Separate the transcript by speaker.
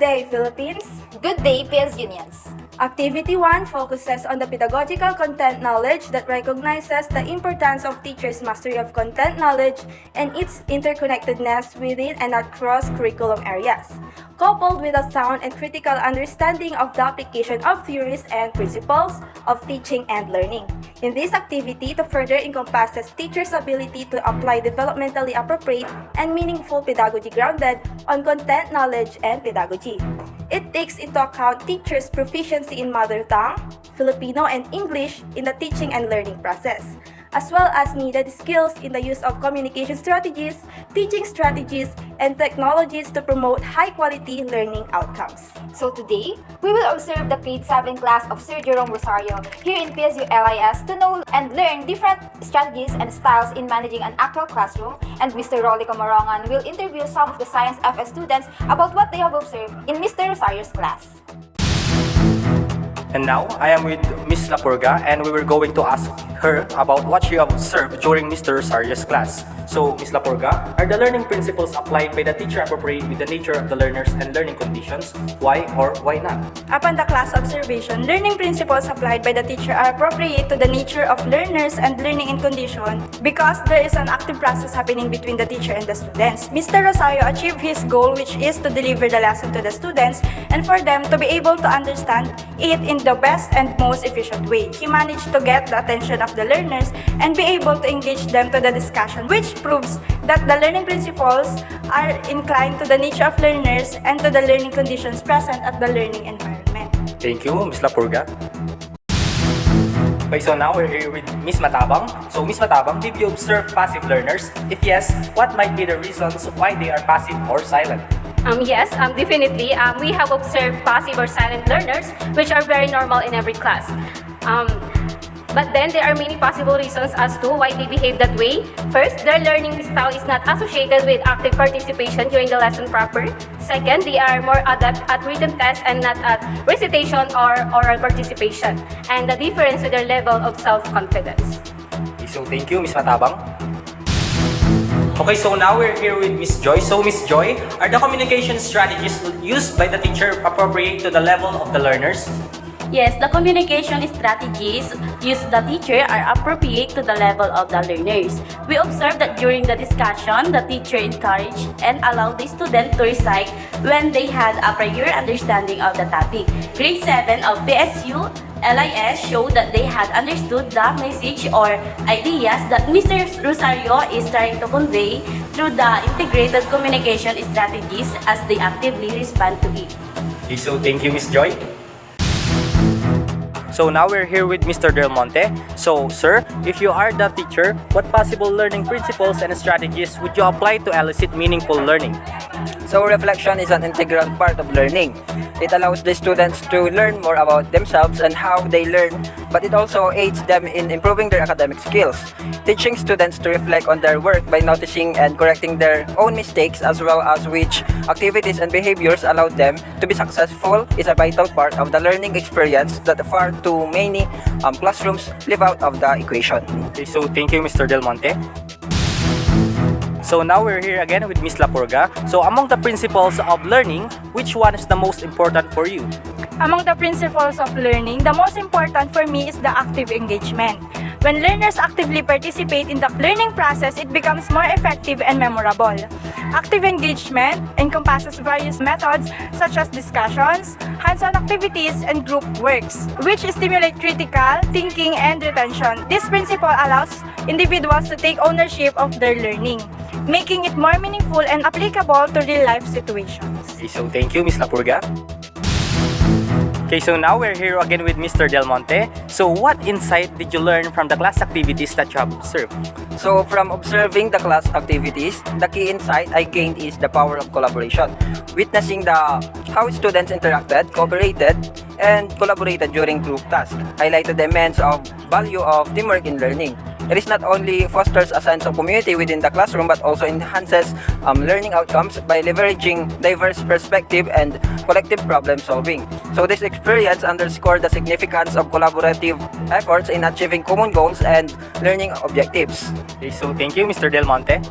Speaker 1: day, Philippines!
Speaker 2: Good day, PS Unions!
Speaker 1: Activity 1 focuses on the pedagogical content knowledge that recognizes the importance of teachers' mastery of content knowledge and its interconnectedness within and across curriculum areas, coupled with a sound and critical understanding of the application of theories and principles of teaching and learning. In this activity, to further encompasses teachers' ability to apply developmentally appropriate and meaningful pedagogy grounded on content knowledge and pedagogy. It takes into account teachers' proficiency in mother tongue, Filipino, and English in the teaching and learning process, as well as needed skills in the use of communication strategies, teaching strategies, and technologies to promote high-quality learning outcomes.
Speaker 2: So today, we will observe the grade 7 class of Sir Jerome Rosario here in PSU LIS to know and learn different strategies and styles in managing an actual classroom, and Mr. Rolly Comorongan will interview some of the Science FS students about what they have observed in Mr. Rosario's class.
Speaker 3: And now, I am with Miss Lapurga and we were going to ask her about what she observed during Mr. Rosario's class. So, Miss Lapurga, are the learning principles applied by the teacher appropriate with the nature of the learners and learning conditions? Why or why not?
Speaker 1: Upon the class observation, learning principles applied by the teacher are appropriate to the nature of learners and learning in condition because there is an active process happening between the teacher and the students. Mr. Rosario achieved his goal, which is to deliver the lesson to the students and for them to be able to understand it in the best and most efficient way. He managed to get the attention of the learners and be able to engage them to the discussion, which proves that the learning principles are inclined to the nature of learners and to the learning conditions present at the learning environment.
Speaker 3: Thank you, Miss Lapurga. Okay, so now we're here with Miss Matabang. So, Miss Matabang, did you observe passive learners? If yes, what might be the reasons why they are passive or silent?
Speaker 4: Yes, definitely. We have observed passive or silent learners, which are very normal in every class. But then there are many possible reasons as to why they behave that way. First, their learning style is not associated with active participation during the lesson proper. Second, they are more adept at written tests and not at recitation or oral participation. And the difference with their level of self-confidence.
Speaker 3: Okay, so thank you, Miss Matabang. Okay, so now we're here with Miss Joy. So, Miss Joy, are the communication strategies used by the teacher appropriate to the level of the learners?
Speaker 5: Yes, the communication strategies used by the teacher are appropriate to the level of the learners. We observed that during the discussion, the teacher encouraged and allowed the student to recite when they had a prior understanding of the topic. Grade 7 of PSU LIS showed that they had understood the message or ideas that Mr. Rosario is trying to convey through the integrated communication strategies as they actively respond to it.
Speaker 3: Okay, so thank you, Miss Joy. So now we're here with Mr. Del Monte. So, sir, if you are the teacher, what possible learning principles and strategies would you apply to elicit meaningful learning?
Speaker 6: So reflection is an integral part of learning. It allows the students to learn more about themselves and how they learn, but it also aids them in improving their academic skills. Teaching students to reflect on their work by noticing and correcting their own mistakes as well as which activities and behaviors allowed them to be successful is a vital part of the learning experience that far too many classrooms leave out of the equation.
Speaker 3: Okay, so thank you, Mr. Del Monte. So now we're here again with Miss Lapurga. So among the principles of learning, which one is the most important for you?
Speaker 1: Among the principles of learning, the most important for me is the active engagement. When learners actively participate in the learning process, it becomes more effective and memorable. Active engagement encompasses various methods such as discussions, hands-on activities, and group works, which stimulate critical thinking and retention. This principle allows individuals to take ownership of their learning, making it more meaningful and applicable to real-life situations.
Speaker 3: Okay, so thank you, Miss Lapurga. Okay, so now we're here again with Mr. Del Monte. So what insight did you learn from the class activities that you have observed?
Speaker 6: So from observing the class activities, the key insight I gained is the power of collaboration. Witnessing how students interacted, cooperated, and collaborated during group tasks highlighted the immense value of teamwork in learning. It not only fosters a sense of community within the classroom but also enhances learning outcomes by leveraging diverse perspective and collective problem solving. So this experience underscored the significance of collaborative efforts in achieving common goals and learning objectives.
Speaker 3: Okay, so thank you, Mr. Del Monte.